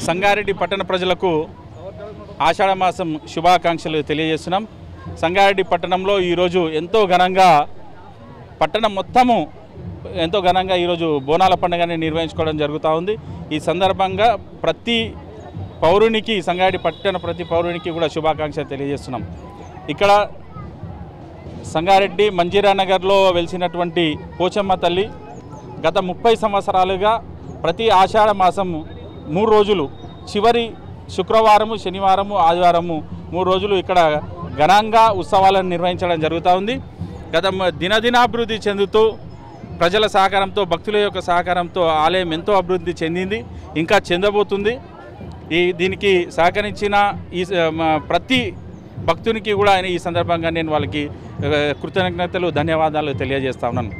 సంగారెడ్డి పట్టణ ప్రజలకు ఆషాఢ మాసం శుభాకాంక్షలు తెలియజేస్తున్నాం. సంగారెడ్డి పట్టణంలో ఈరోజు ఎంతో ఘనంగా పట్టణం మొత్తము ఎంతో ఘనంగా ఈరోజు బోనాల పండుగని నిర్వహించుకోవడం జరుగుతూ ఉంది. ఈ సందర్భంగా ప్రతి పౌరునికి సంగారెడ్డి పట్టణ ప్రతి పౌరునికి కూడా శుభాకాంక్షలు తెలియజేస్తున్నాం. ఇక్కడ సంగారెడ్డి మంజీరా నగర్లో వెలిసినటువంటి పోచమ్మ తల్లి గత 30 సంవత్సరాలుగా ప్రతి ఆషాఢ మాసం 3 రోజులు చివరి శుక్రవారము, శనివారము, ఆదివారము 3 రోజులు ఇక్కడ ఘనంగా ఉత్సవాలను నిర్వహించడం జరుగుతూ ఉంది. గత దినదినాభివృద్ధి చెందుతూ ప్రజల సహకారంతో, భక్తుల యొక్క సహకారంతో ఆలయం ఎంతో అభివృద్ధి చెందింది, ఇంకా చెందబోతుంది. దీనికి సహకరించిన ఈ ప్రతి భక్తునికి కూడా ఈ సందర్భంగా నేను వాళ్ళకి కృతజ్ఞతలు, ధన్యవాదాలు తెలియజేస్తా ఉన్నాను.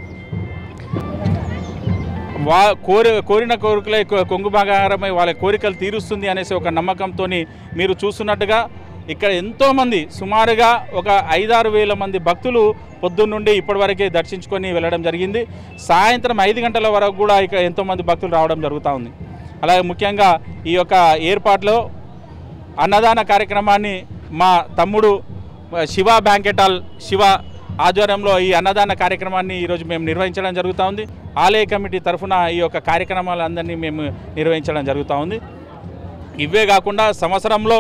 కోరిన కోరికలే కొంగు బంగారమై వాళ్ళ కోరికలు తీరుస్తుంది అనేసి ఒక నమ్మకంతో మీరు చూస్తున్నట్టుగా ఇక్కడ ఎంతోమంది సుమారుగా ఒక 5-6 వేల మంది భక్తులు పొద్దున్నుండి ఇప్పటివరకే దర్శించుకొని వెళ్ళడం జరిగింది. సాయంత్రం 5 గంటల వరకు కూడా ఇక్కడ ఎంతోమంది భక్తులు రావడం జరుగుతూ ఉంది. అలాగే ముఖ్యంగా ఈ యొక్క ఏర్పాట్లో అన్నదాన కార్యక్రమాన్ని మా తమ్ముడు శివ బ్యాంకెట్ హాల్ శివ ఆధ్వర్యంలో ఈ అన్నదాన కార్యక్రమాన్ని ఈరోజు మేము నిర్వహించడం జరుగుతూ ఉంది. ఆలయ కమిటీ తరఫున ఈ యొక్క కార్యక్రమాలందరినీ మేము నిర్వహించడం జరుగుతూ ఉంది. ఇవే కాకుండా సంవత్సరంలో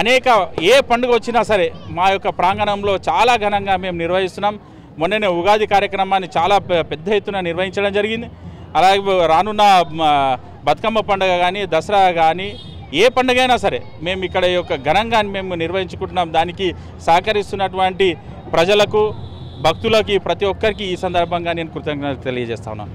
అనేక ఏ పండుగ వచ్చినా సరే మా యొక్క ప్రాంగణంలో చాలా ఘనంగా మేము నిర్వహిస్తున్నాం. మొన్ననే ఉగాది కార్యక్రమాన్ని చాలా పెద్ద ఎత్తున నిర్వహించడం జరిగింది. అలాగే రానున్న బతుకమ్మ పండుగ కానీ, దసరా కానీ, ఏ పండుగ అయినా సరే మేము ఇక్కడ యొక్క ఘనంగా మేము నిర్వహించుకుంటున్నాం. దానికి సహకరిస్తున్నటువంటి ప్రజలకు, భక్తులకి, ప్రతి ఒక్కరికి ఈ సందర్భంగా నేను కృతజ్ఞతలు తెలియజేస్తా ఉన్నాను.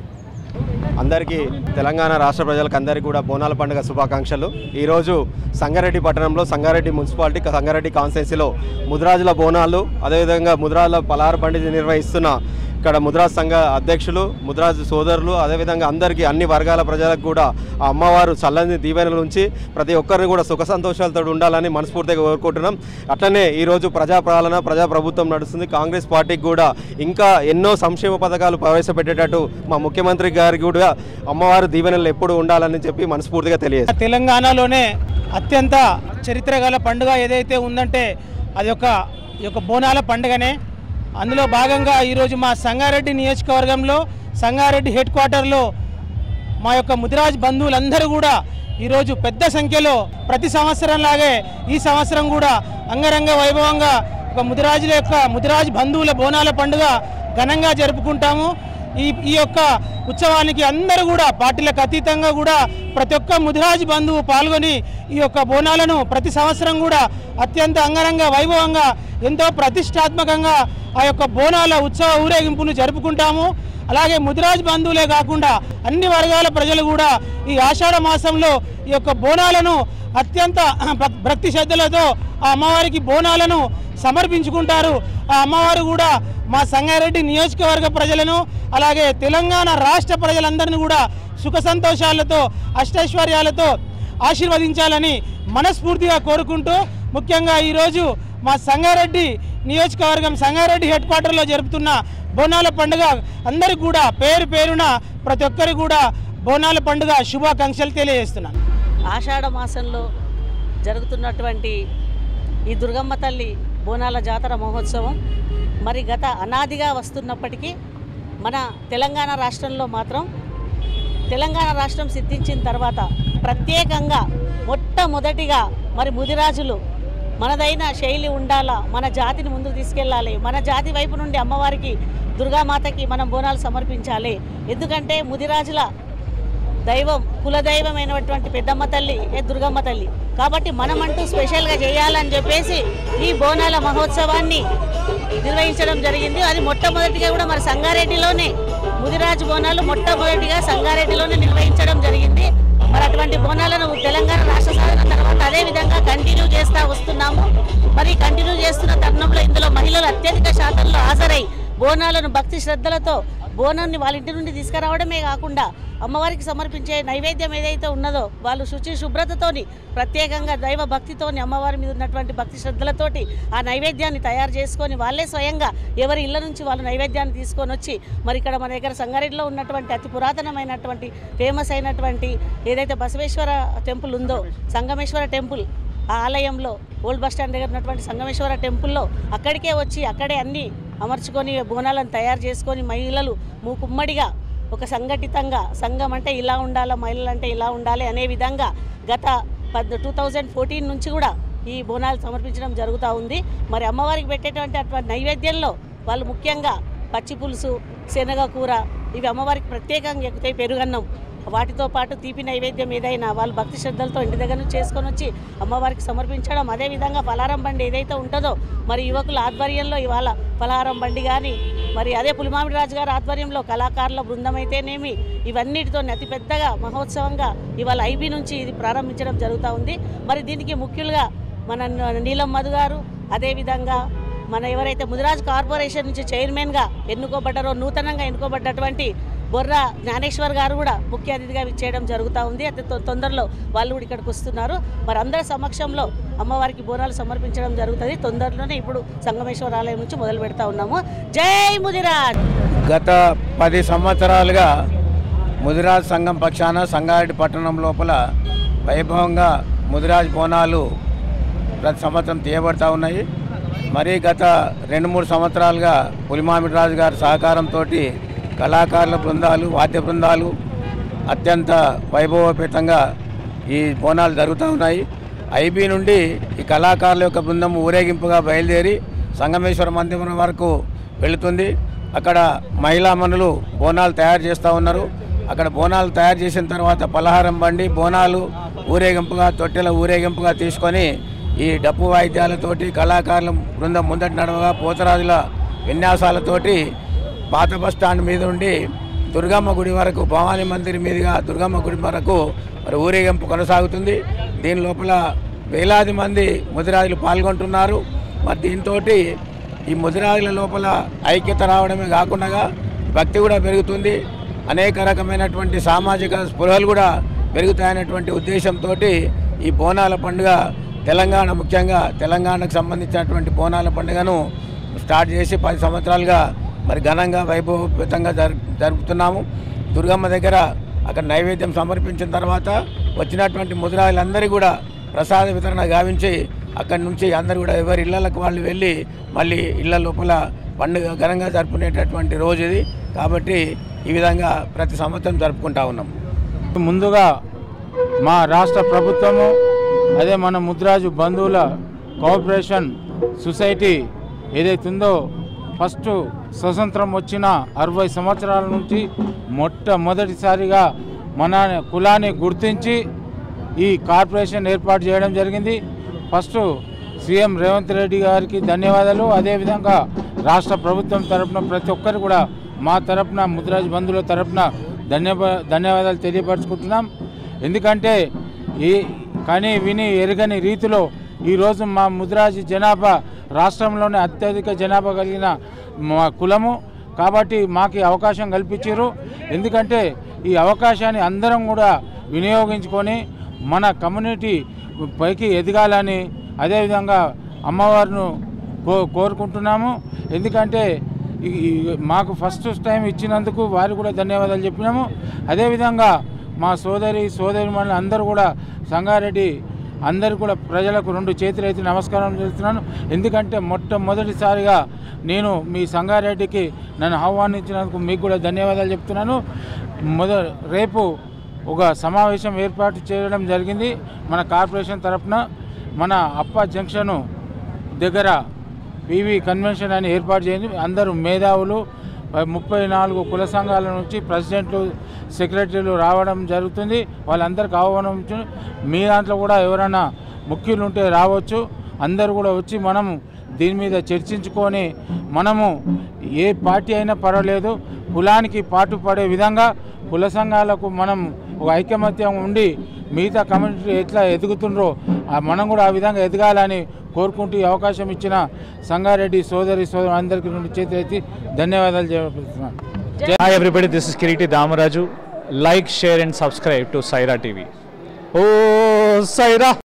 అందరికీ తెలంగాణ రాష్ట్ర ప్రజలకు అందరికీ కూడా బోనాల పండుగ శుభాకాంక్షలు. ఈరోజు సంగారెడ్డి పట్టణంలో సంగారెడ్డి మున్సిపాలిటీ సంగారెడ్డి కాన్స్టిట్యున్సీలో ముదిరాజుల బోనాలు, అదేవిధంగా ముదిరాజుల పలహార పండుగ నిర్వహిస్తున్న ఇక్కడ ముదిరాజ్ సంఘ అధ్యక్షులు, ముదిరాజ్ సోదరులు, అదేవిధంగా అందరికీ అన్ని వర్గాల ప్రజలకు కూడా ఆ అమ్మవారు చల్లని దీవెనల నుంచి ప్రతి ఒక్కరిని కూడా సుఖ సంతోషాలతో ఉండాలని మనస్ఫూర్తిగా కోరుకుంటున్నాం. అట్లనే ఈరోజు ప్రజాపాలన, ప్రజాప్రభుత్వం నడుస్తుంది. కాంగ్రెస్ పార్టీకి కూడా ఇంకా ఎన్నో సంక్షేమ పథకాలు ప్రవేశపెట్టేటట్టు మా ముఖ్యమంత్రి గారికి కూడా అమ్మవారు దీవెనలు ఎప్పుడు ఉండాలని చెప్పి మనస్ఫూర్తిగా తెలియజేస్తాం. తెలంగాణలోనే అత్యంత చరిత్ర గల పండుగ ఏదైతే ఉందంటే అది ఈ యొక్క బోనాల పండుగనే. అందులో భాగంగా ఈరోజు మా సంగారెడ్డి నియోజకవర్గంలో సంగారెడ్డి హెడ్ క్వార్టర్లో మా యొక్క ముదిరాజ్ బంధువులందరూ కూడా ఈరోజు పెద్ద సంఖ్యలో ప్రతి సంవత్సరంలాగే ఈ సంవత్సరం కూడా అంగరంగ వైభవంగా ఒక ముదిరాజ్ బంధువుల బోనాల పండుగ ఘనంగా జరుపుకుంటాము. ఈ యొక్క ఉత్సవానికి అందరూ కూడా పార్టీలకు అతీతంగా కూడా ప్రతి ఒక్క ముదిరాజ్ బంధువు పాల్గొని ఈ యొక్క బోనాలను ప్రతి సంవత్సరం కూడా అత్యంత అంగరంగ వైభవంగా ఎంతో ప్రతిష్టాత్మకంగా ఆ యొక్క బోనాల ఉత్సవ ఊరేగింపును జరుపుకుంటాము. అలాగే ముదిరాజ్ బంధువులే కాకుండా అన్ని వర్గాల ప్రజలు కూడా ఈ ఆషాఢ మాసంలో ఈ యొక్క బోనాలను అత్యంత భక్తి శ్రద్ధలతో ఆ అమ్మవారికి బోనాలను సమర్పించుకుంటారు. ఆ అమ్మవారు కూడా మా సంగారెడ్డి నియోజకవర్గ ప్రజలను, అలాగే తెలంగాణ రాష్ట్ర ప్రజలందరినీ కూడా సుఖ సంతోషాలతో, అష్టైశ్వర్యాలతో ఆశీర్వదించాలని మనస్ఫూర్తిగా కోరుకుంటూ, ముఖ్యంగా ఈరోజు మా సంగారెడ్డి నియోజకవర్గం సంగారెడ్డి హెడ్ క్వార్టర్లో జరుపుతున్న బోనాల పండుగ అందరికీ కూడా పేరు పేరున ప్రతి ఒక్కరికి కూడా బోనాల పండుగ శుభాకాంక్షలు తెలియజేస్తున్నాను. ఆషాఢ మాసంలో జరుగుతున్నటువంటి ఈ దుర్గమ్మ తల్లి బోనాల జాతర మహోత్సవం మరి గత అనాదిగా వస్తున్నప్పటికీ మన తెలంగాణ రాష్ట్రంలో మాత్రం తెలంగాణ రాష్ట్రం సిద్ధించిన తర్వాత ప్రత్యేకంగా మొట్టమొదటిగా మరి ముదిరాజులు మనదైన శైలి ఉండాలా, మన జాతిని ముందుకు తీసుకెళ్ళాలి, మన జాతి వైపు నుండి అమ్మవారికి దుర్గామాతకి మనం బోనాలు సమర్పించాలి. ఎందుకంటే ముదిరాజుల దైవం, కులదైవమైనటువంటి పెద్దమ్మ తల్లి దుర్గమ్మ తల్లి కాబట్టి మనమంటూ స్పెషల్గా చేయాలని చెప్పేసి ఈ బోనాల మహోత్సవాన్ని నిర్వహించడం జరిగింది. అది మొట్టమొదటిగా కూడా మరి సంగారెడ్డిలోనే ముదిరాజు బోనాలు మొట్టమొదటిగా సంగారెడ్డిలోనే నిర్వహించడం జరిగింది. మరి అటువంటి బోనాలను తెలంగాణ రాష్ట్ర సాధన తర్వాత అదేవిధంగా కంటిన్యూ చేస్తూ వస్తున్నాము. మరి కంటిన్యూ చేస్తున్న తరుణంలో ఇందులో మహిళలు అత్యధిక శాతంలో హాజరై బోనాలను భక్తి శ్రద్ధలతో బోనాన్ని వాళ్ళ ఇంటి నుండి తీసుకురావడమే కాకుండా అమ్మవారికి సమర్పించే నైవేద్యం ఏదైతే ఉన్నదో వాళ్ళు శుభ్రతతోని ప్రత్యేకంగా దైవ భక్తితోని అమ్మవారి మీద ఉన్నటువంటి భక్తి శ్రద్ధలతోటి ఆ నైవేద్యాన్ని తయారు చేసుకొని వాళ్ళే స్వయంగా ఎవరి ఇళ్ళ నుంచి వాళ్ళు నైవేద్యాన్ని తీసుకొని వచ్చి మరి ఇక్కడ మన దగ్గర సంగారెడ్డిలో ఉన్నటువంటి అతి పురాతనమైనటువంటి ఫేమస్ అయినటువంటి ఏదైతే బసవేశ్వర టెంపుల్ ఉందో సంగమేశ్వర టెంపుల్ ఆ ఆలయంలో ఓల్డ్ బస్ స్టాండ్ దగ్గర ఉన్నటువంటి సంగమేశ్వర టెంపుల్లో అక్కడికే వచ్చి అక్కడే అన్నీ అమర్చుకొని బోనాలను తయారు చేసుకొని మహిళలు మూకుమ్మడిగా ఒక సంఘటితంగా సంఘం అంటే ఇలా ఉండాలి, మహిళలు అంటే ఇలా ఉండాలి అనే విధంగా గత 2014 నుంచి కూడా ఈ బోనాలు సమర్పించడం జరుగుతూ ఉంది. మరి అమ్మవారికి పెట్టేటువంటి అటువంటి నైవేద్యంలో వాళ్ళు ముఖ్యంగా పచ్చి పులుసు, శనగ కూర ఇవి అమ్మవారికి ప్రత్యేకంగా ఎక్కుతాయి. పెరుగన్నం వాటితో పాటు తీపి నైవేద్యం ఏదైనా వాళ్ళు భక్తి శ్రద్ధలతో ఇంటి దగ్గర నుంచి చేసుకొని వచ్చి అమ్మవారికి సమర్పించడం. అదేవిధంగా పలారం బండి ఏదైతే ఉంటుందో మరి యువకుల ఆధ్వర్యంలో ఇవాళ పలారం బండి కానీ మరి అదే పులిమామిడి రాజు గారి ఆధ్వర్యంలో కళాకారుల బృందం అయితేనేమి ఇవన్నిటితో అతిపెద్దగా మహోత్సవంగా ఇవాళ ఐబీ నుంచి ఇది ప్రారంభించడం జరుగుతూ ఉంది. మరి దీనికి ముఖ్యులుగా మన నీలం మధు గారు, అదేవిధంగా మన ఎవరైతే ముదిరాజ్ కార్పొరేషన్ నుంచి చైర్మన్గా ఎన్నుకోబడ్డారో నూతనంగా ఎన్నుకోబడ్డటువంటి బొర్రా జ్ఞానేశ్వర్ గారు కూడా ముఖ్య అతిథిగా విచ్చేయడం జరుగుతూ ఉంది. అతి తొందరలో వాళ్ళు కూడా ఇక్కడికి వస్తున్నారు. మరి అందరి సమక్షంలో అమ్మవారికి బోనాలు సమర్పించడం జరుగుతుంది. తొందరలోనే ఇప్పుడు సంగమేశ్వర ఆలయం నుంచి మొదలు పెడతా ఉన్నాము. జై ముదిరాజ్. గత 10 సంవత్సరాలుగా ముదిరాజ్ సంఘం పక్షాన సంగారెడ్డి పట్టణం లోపల వైభవంగా ముదిరాజ్ బోనాలు ప్రతి సంవత్సరం తీయబడతా ఉన్నాయి. మరి గత 2-3 సంవత్సరాలుగా పులిమామిడి రాజు గారి సహకారంతో కళాకారుల బృందాలు, వాద్య బృందాలు అత్యంత వైభవోపేతంగా ఈ బోనాలు జరుగుతూ ఉన్నాయి. ఐబీ నుండి ఈ కళాకారుల యొక్క బృందం ఊరేగింపుగా బయలుదేరి సంగమేశ్వర మందిరం వరకు వెళుతుంది. అక్కడ మహిళామణులు బోనాలు తయారు చేస్తూ ఉన్నారు. అక్కడ బోనాలు తయారు చేసిన తర్వాత పలహారం బండి బోనాలు ఊరేగింపుగా తొట్టెల ఊరేగింపుగా తీసుకొని ఈ డప్పు వాయిద్యాలతోటి కళాకారుల బృందం ముందటి నడవగా పోతరాజుల విన్యాసాలతోటి పాత బస్ స్టాండ్ మీద ఉండి దుర్గమ్మ గుడి వరకు, భవానీ మందిర్ మీదుగా దుర్గమ్మ గుడి వరకు మరి ఊరేగింపు కొనసాగుతుంది. దీని లోపల వేలాది మంది ముదిరాజులు పాల్గొంటున్నారు. మరి దీంతో ఈ ముదిరాజుల లోపల ఐక్యత రావడమే కాకుండా భక్తి కూడా పెరుగుతుంది. అనేక రకమైనటువంటి సామాజిక స్పృహలు కూడా పెరుగుతాయనేటువంటి ఉద్దేశంతో ఈ బోనాల పండుగ తెలంగాణ, ముఖ్యంగా తెలంగాణకు సంబంధించినటువంటి బోనాల పండుగను స్టార్ట్ చేసి 10 సంవత్సరాలుగా మరి ఘనంగా వైభవపేతంగా జరుపుతున్నాము. దుర్గమ్మ దగ్గర అక్కడ నైవేద్యం సమర్పించిన తర్వాత వచ్చినటువంటి ముదిరాజులందరికీ కూడా ప్రసాద వితరణ గావించి అక్కడి నుంచి అందరూ కూడా ఎవరి ఇళ్లకు వాళ్ళు వెళ్ళి మళ్ళీ ఇళ్ల లోపల పండుగ ఘనంగా జరుపుకునేటటువంటి రోజు ఇది. కాబట్టి ఈ విధంగా ప్రతి సంవత్సరం జరుపుకుంటా ఉన్నాం. ముందుగా మా రాష్ట్ర ప్రభుత్వము, అదే మన ముదిరాజు బంధువుల కోఆపరేషన్ సొసైటీ ఏదైతుందో ఫస్ట్ స్వతంత్రం వచ్చిన 60 సంవత్సరాల నుంచి మొట్టమొదటిసారిగా మన కులాన్ని గుర్తించి ఈ కార్పొరేషన్ ఏర్పాటు చేయడం జరిగింది. ఫస్ట్ సీఎం రేవంత్ రెడ్డి గారికి ధన్యవాదాలు. అదేవిధంగా రాష్ట్ర ప్రభుత్వం తరఫున ప్రతి ఒక్కరు కూడా మా తరఫున ముదిరాజు బంధువుల తరఫున ధన్యవాదాలు తెలియపరుచుకుంటున్నాం. ఎందుకంటే ఈ కానీ విని ఎరగని రీతిలో ఈరోజు మా ముదిరాజు జనాభా రాష్ట్రంలోనే అత్యధిక జనాభా కలిగిన మా కులము కాబట్టి మాకు అవకాశం కల్పించారు. ఎందుకంటే ఈ అవకాశాన్ని అందరం కూడా వినియోగించుకొని మన కమ్యూనిటీ పైకి ఎదగాలని అదేవిధంగా అమ్మవారిని కోరుకుంటున్నాము. ఎందుకంటే మాకు ఫస్ట్ టైం ఇచ్చినందుకు వారికి కూడా ధన్యవాదాలు చెప్పినాము. అదేవిధంగా మా సోదరిమణులు అందరూ కూడా సంగారెడ్డి అందరూ కూడా ప్రజలకు 2 చేతులు అయితే నమస్కారం చేస్తున్నాను. ఎందుకంటే మొట్టమొదటిసారిగా నేను మీ సంగారెడ్డికి నన్ను ఆహ్వానించినందుకు మీకు కూడా ధన్యవాదాలు చెప్తున్నాను. రేపు ఒక సమావేశం ఏర్పాటు చేయడం జరిగింది మన కార్పొరేషన్ తరఫున. మన అప్ప జంక్షను దగ్గర పీవీ కన్వెన్షన్ అని ఏర్పాటు చేయండి. అందరూ మేధావులు 34 కుల సంఘాల నుంచి ప్రెసిడెంట్లు, సెక్రటరీలు రావడం జరుగుతుంది. వాళ్ళందరికీ ఆహ్వానం. మీ దాంట్లో కూడా ఎవరైనా ముఖ్యులు ఉంటే రావచ్చు. అందరూ కూడా వచ్చి మనము దీని మీద చర్చించుకొని మనము ఏ పార్టీ అయినా పర్వాలేదు కులానికి పాటుపడే విధంగా కుల సంఘాలకు మనం ఒక ఐకమత్యం ఉండి మిగతా కమ్యూనిటీ ఎట్లా ఎదుగుతుండ్రో మనం కూడా ఆ విధంగా ఎదగాలని కోరుకుంటూ ఈ అవకాశం ఇచ్చిన సంగారెడ్డి సోదరి అందరికీ 2 చేతులెత్తి ధన్యవాదాలు చేస్తున్నాను. Hi everybody, this is Kiriti Damaraju. Like, share and subscribe to Saira TV. Oh, Saira!